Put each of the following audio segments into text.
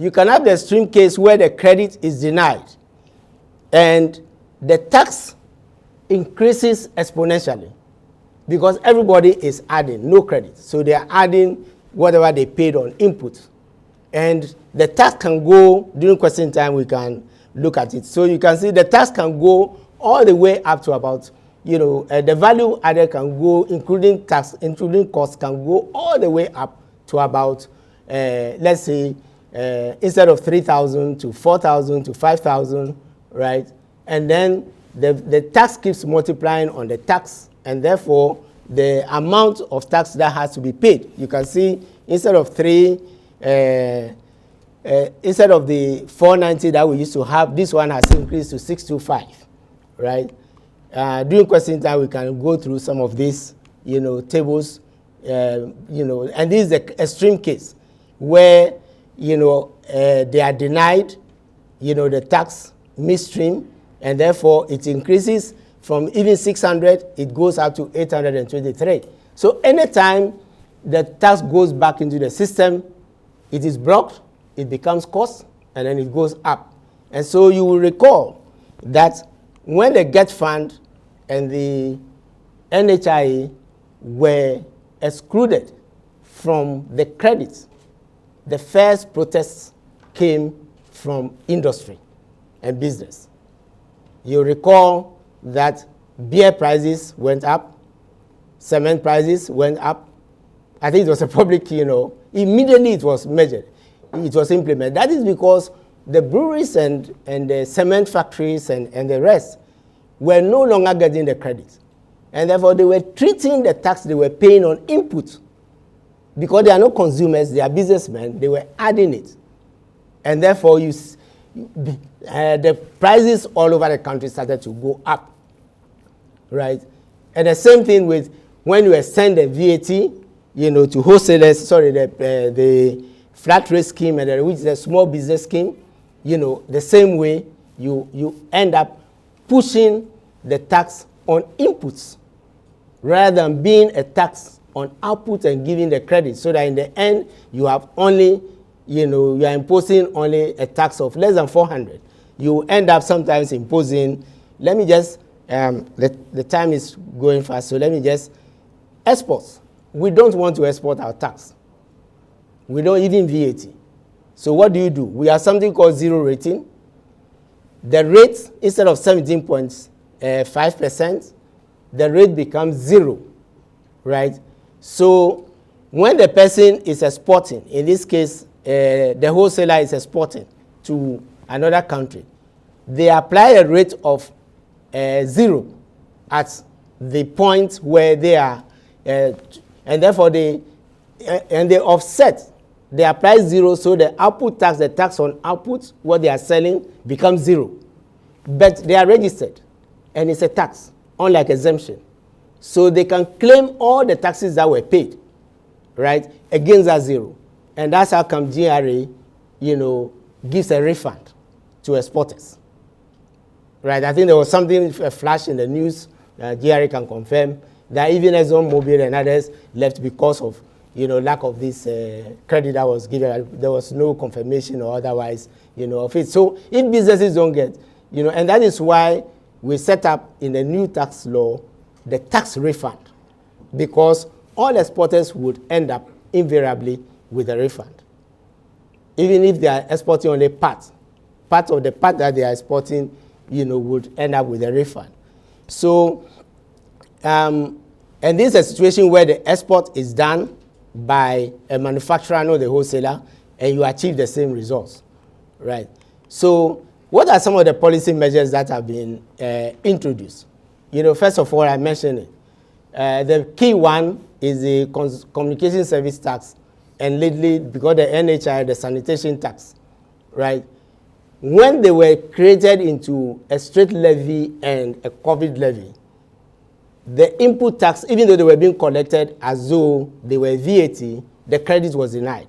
you can have the extreme case where the credit is denied and the tax increases exponentially because everybody is adding no credit. So they are adding whatever they paid on input. And the tax can go, during question time we can look at it. So you can see the tax can go all the way up to about, the value added can go, including tax, including costs, can go all the way up to about, let's say, instead of 3,000 to 4,000 to 5,000, right? And then the tax keeps multiplying on the tax, and therefore the amount of tax that has to be paid. You can see instead of instead of the 490 that we used to have, this one has increased to 625, right? During question time, we can go through some of these, tables, and this is the extreme case where, they are denied, the tax midstream, and therefore it increases from even 600, it goes up to 823. So anytime the tax goes back into the system, it is blocked, it becomes cost, and then it goes up. And so you will recall that when the GET Fund and the NHIE were excluded from the credits, the first protests came from industry and business. You recall that beer prices went up, cement prices went up. I think it was a public, immediately it was measured, it was implemented. That is because the breweries and the cement factories and the rest were no longer getting the credit. And therefore they were treating the tax they were paying on input. Because they are not consumers, they are businessmen, they were adding it. And therefore the prices all over the country started to go up, right? And the same thing with when you extend the VAT, to wholesalers, the flat rate scheme, and which is a small business scheme, the same way you end up pushing the tax on inputs rather than being a tax on output and giving the credit, so that in the end you have only, you are imposing only a tax of less than 400. You end up sometimes imposing, let me just, the time is going fast, so let me just, exports. We don't want to export our tax. We don't even VAT. So what do? We have something called zero rating. The rate, instead of 17.5%, the rate becomes zero, right? So when the person is exporting, in this case, the wholesaler is exporting to another country, they apply a rate of 0 at the point where they are, and therefore they offset. They apply 0, so the output tax, the tax on output, what they are selling, becomes 0. But they are registered, and it's a tax, unlike exemption. So they can claim all the taxes that were paid, right, against that 0. And that's how come GRA, gives a refund to exporters. Right, I think there was something, a flash in the news, GRA can confirm, that even ExxonMobil and others left because of, lack of this credit that was given. There was no confirmation or otherwise, of it. So if businesses don't get, and that is why we set up in the new tax law the tax refund, because all exporters would end up invariably with a refund. Even if they are exporting only part of the part that they are exporting, would end up with a refund. So, and this is a situation where the export is done by a manufacturer, not the wholesaler, and you achieve the same results, right? So, what are some of the policy measures that have been introduced? First of all, I mentioned it. The key one is the communication service tax, and lately, because the NHI, the sanitation tax, right? When they were created into a straight levy and a COVID levy, the input tax, even though they were being collected as though they were VAT, the credit was denied,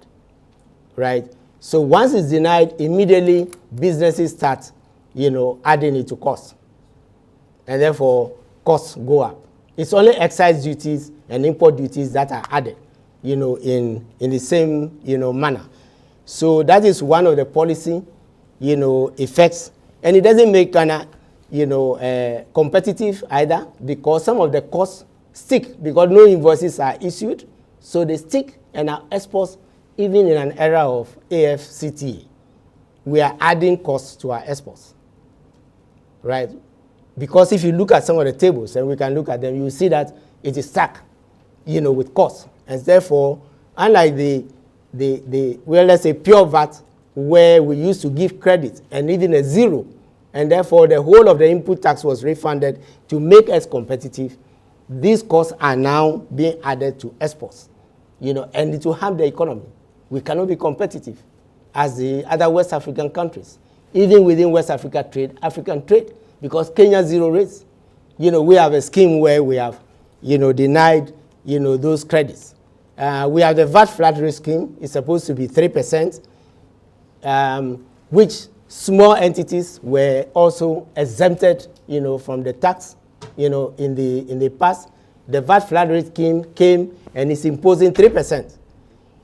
right? So once it's denied, immediately businesses start, adding it to costs. And therefore, costs go up. It's only excise duties and import duties that are added, in the same, manner. So that is one of the policy, effects. And it doesn't make Ghana, competitive either, because some of the costs stick because no invoices are issued. So they stick, and our exports, even in an era of AFCTA, we are adding costs to our exports, right? Because if you look at some of the tables, and we can look at them, you will see that it is stuck, with costs. And therefore, unlike well, let's say pure VAT, where we used to give credit and even a zero, and therefore the whole of the input tax was refunded to make us competitive, these costs are now being added to exports, and it will harm the economy. We cannot be competitive as the other West African countries, even within West Africa trade, African trade, because Kenya zero rates. We have a scheme where we have, denied, those credits. We have the VAT flat rate scheme. It's supposed to be 3%, which small entities were also exempted, from the tax, in the past. The VAT flat rate scheme came and is imposing 3%.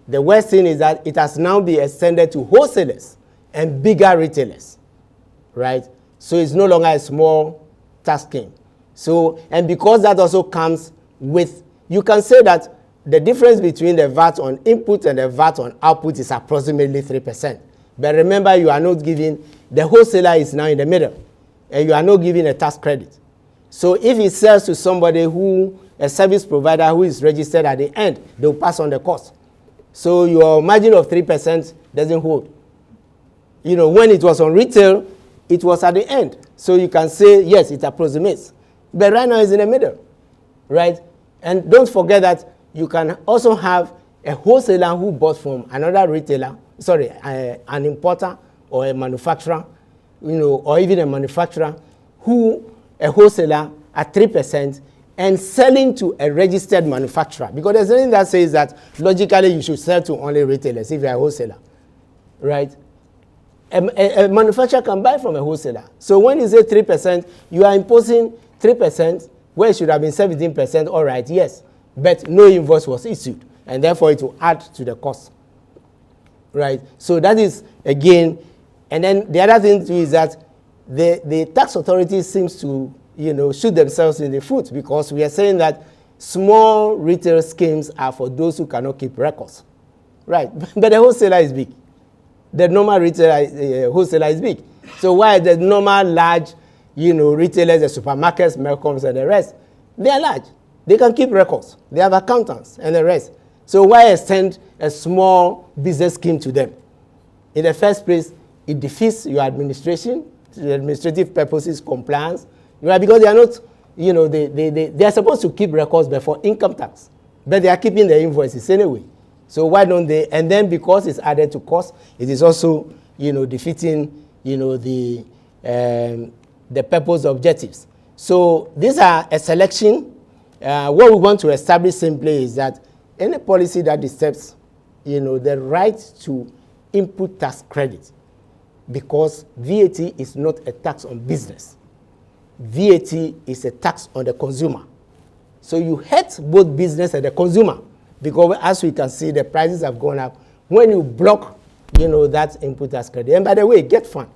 The worst thing is that it has now been extended to wholesalers and bigger retailers, right? So it's no longer a small tax scheme. So, and because that also comes with, you can say that the difference between the VAT on input and the VAT on output is approximately 3%. But remember, you are not giving, the wholesaler is now in the middle, and you are not giving a tax credit. So if it sells to somebody a service provider who is registered at the end, they will pass on the cost. So your margin of 3% doesn't hold. When it was on retail, it was at the end. So you can say, yes, it approximates. But right now it's in the middle, right? And don't forget that you can also have a wholesaler who bought from another retailer, an importer or a manufacturer, or even a manufacturer a wholesaler at 3%, and selling to a registered manufacturer. Because there's something that says that logically you should sell to only retailers if you're a wholesaler, right? A manufacturer can buy from a wholesaler. So when you say 3%, you are imposing 3%, where it should have been 17%, all right, yes. But no invoice was issued, and therefore it will add to the cost, right? So that is, again, and then the other thing too is that the tax authority seems to, shoot themselves in the foot, because we are saying that small retail schemes are for those who cannot keep records, right? But the wholesaler is big. The normal retailer, wholesaler is big. So why the normal large, retailers, the supermarkets, Melcoms, and the rest, they are large. They can keep records. They have accountants and the rest. So why extend a small business scheme to them? In the first place, it defeats your administration, the administrative purposes, compliance, right? Because they are not, they are supposed to keep records before income tax, but they are keeping the invoices anyway. So why don't they? And then because it's added to cost, it is also, defeating, the purpose objectives. So these are a selection. What we want to establish simply is that any policy that disturbs, the right to input tax credit, because VAT is not a tax on business. VAT is a tax on the consumer. So you hurt both business and the consumer, because as we can see, the prices have gone up when you block, that input tax credit. And by the way, get fun.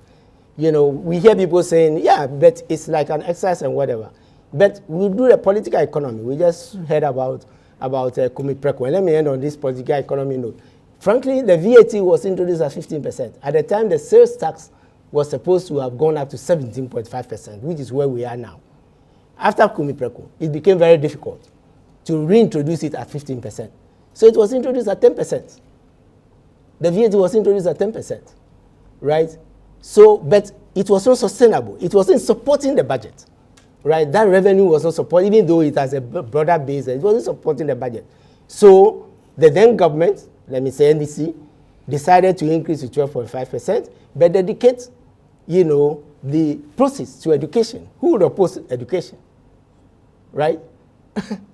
We hear people saying, yeah, but it's like an exercise and whatever. But we do the political economy. We just heard about Kumi Preko. And let me end on this political economy note. Frankly, the VAT was introduced at 15%. At the time, the sales tax was supposed to have gone up to 17.5%, which is where we are now. After Kumi Preko, it became very difficult to reintroduce it at 15%. So it was introduced at 10%. The VAT was introduced at 10%, right? So, but it was not sustainable. It wasn't supporting the budget, right? That revenue was not supporting, even though it has a broader base, it wasn't supporting the budget. So the then government, let me say NDC, decided to increase to 12.5%, but dedicate, the process to education. Who would oppose education, right?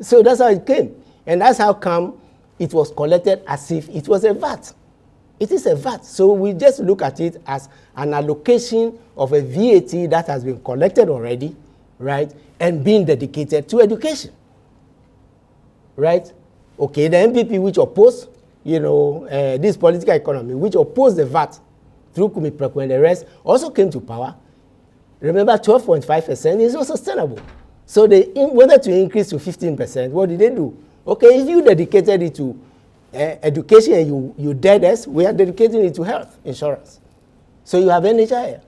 So that's how it came. And that's how come it was collected as if it was a VAT. It is a VAT. So we just look at it as an allocation of a VAT that has been collected already, right, and being dedicated to education, right? Okay, the MPP which opposed, this political economy, which opposed the VAT through Kumi Preku and the rest, also came to power. Remember, 12.5% is not sustainable. So they wanted to increase to 15%. What did they do? Okay, if you dedicated it to education and you did this, we are dedicating it to health insurance. So you have NHI,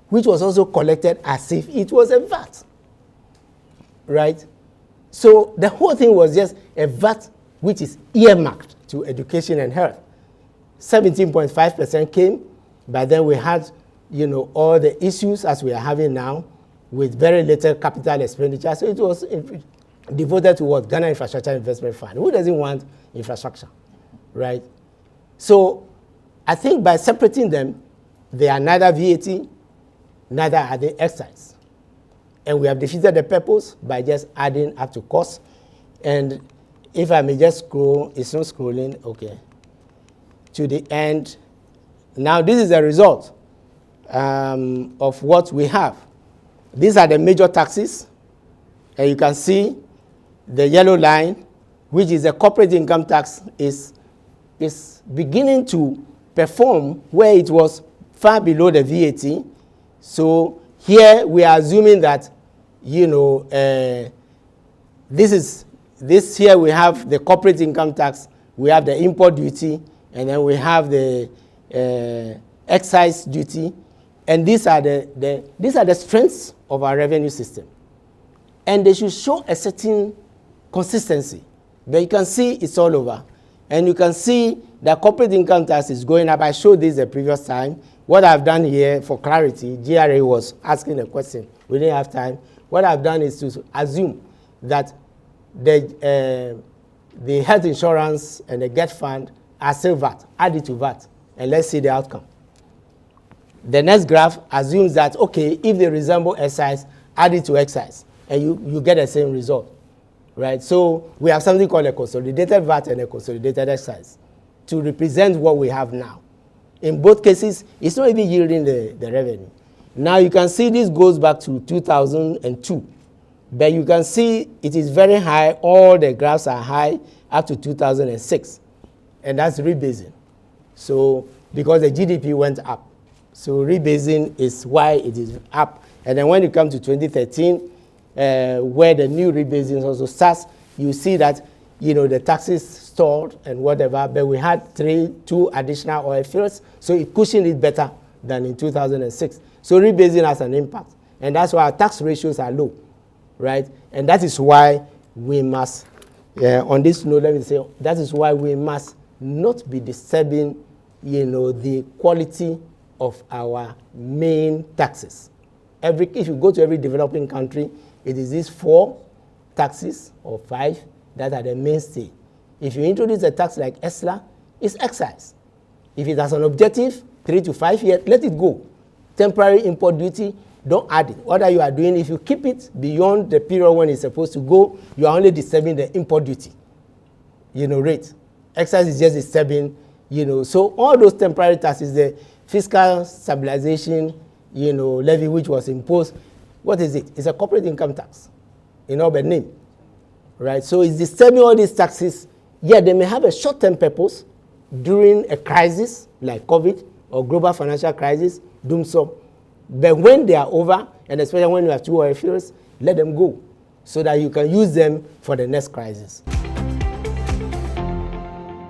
which was also collected as if it was a VAT, right? So the whole thing was just a VAT which is earmarked to education and health. 17.5% came, but then we had, all the issues as we are having now with very little capital expenditure. So it was devoted to what? Ghana Infrastructure Investment Fund. Who doesn't want infrastructure, right? So I think by separating them, they are neither VAT, neither are they excise. And we have defeated the purpose by just adding up to cost. And if I may just scroll, it's not scrolling, okay, to the end. Now this is the result of what we have. These are the major taxes. And you can see the yellow line, which is the corporate income tax, is beginning to perform where it was far below the VAT. So here we are assuming that, this here we have the corporate income tax, we have the import duty, and then we have the excise duty, and these are the strengths of our revenue system, and they should show a certain consistency. But you can see it's all over, and you can see that corporate income tax is going up. I showed this the previous time. What I've done here for clarity, GRA was asking a question. We didn't have time. What I've done is to assume that the health insurance and the GET fund are still VAT, add it to VAT, and let's see the outcome. The next graph assumes that, okay, if they resemble excise, add it to excise, and you get the same result, right? So we have something called a consolidated VAT and a consolidated excise to represent what we have now. In both cases, it's not even yielding the revenue. Now you can see this goes back to 2002. But you can see it is very high. All the graphs are high up to 2006. And that's rebasing. So because the GDP went up. So rebasing is why it is up. And then when you come to 2013, where the new rebasing also starts, you see that the taxes stalled and whatever, but we had two additional oil fields, so it cushioned it better than in 2006. So rebasing has an impact. And that's why our tax ratios are low. Right? And that is why we must, on this note, let me say, that is why we must not be disturbing, the quality of our main taxes. If you go to every developing country, it is these 4 taxes or 5 that are the mainstay. If you introduce a tax like ESLA, it's excise. If it has an objective, 3 to 5 years, let it go. Temporary import duty, don't add it. What you are doing, if you keep it beyond the period when it's supposed to go, you are only disturbing the import duty, rate. Excise is just disturbing, So all those temporary taxes, the fiscal stabilization, levy which was imposed, what is it? It's a corporate income tax, but name, right? So it's disturbing all these taxes. Yeah, they may have a short-term purpose during a crisis like COVID or global financial crisis, doom so. But when they are over, and especially when you have 2 oil fields, let them go so that you can use them for the next crisis.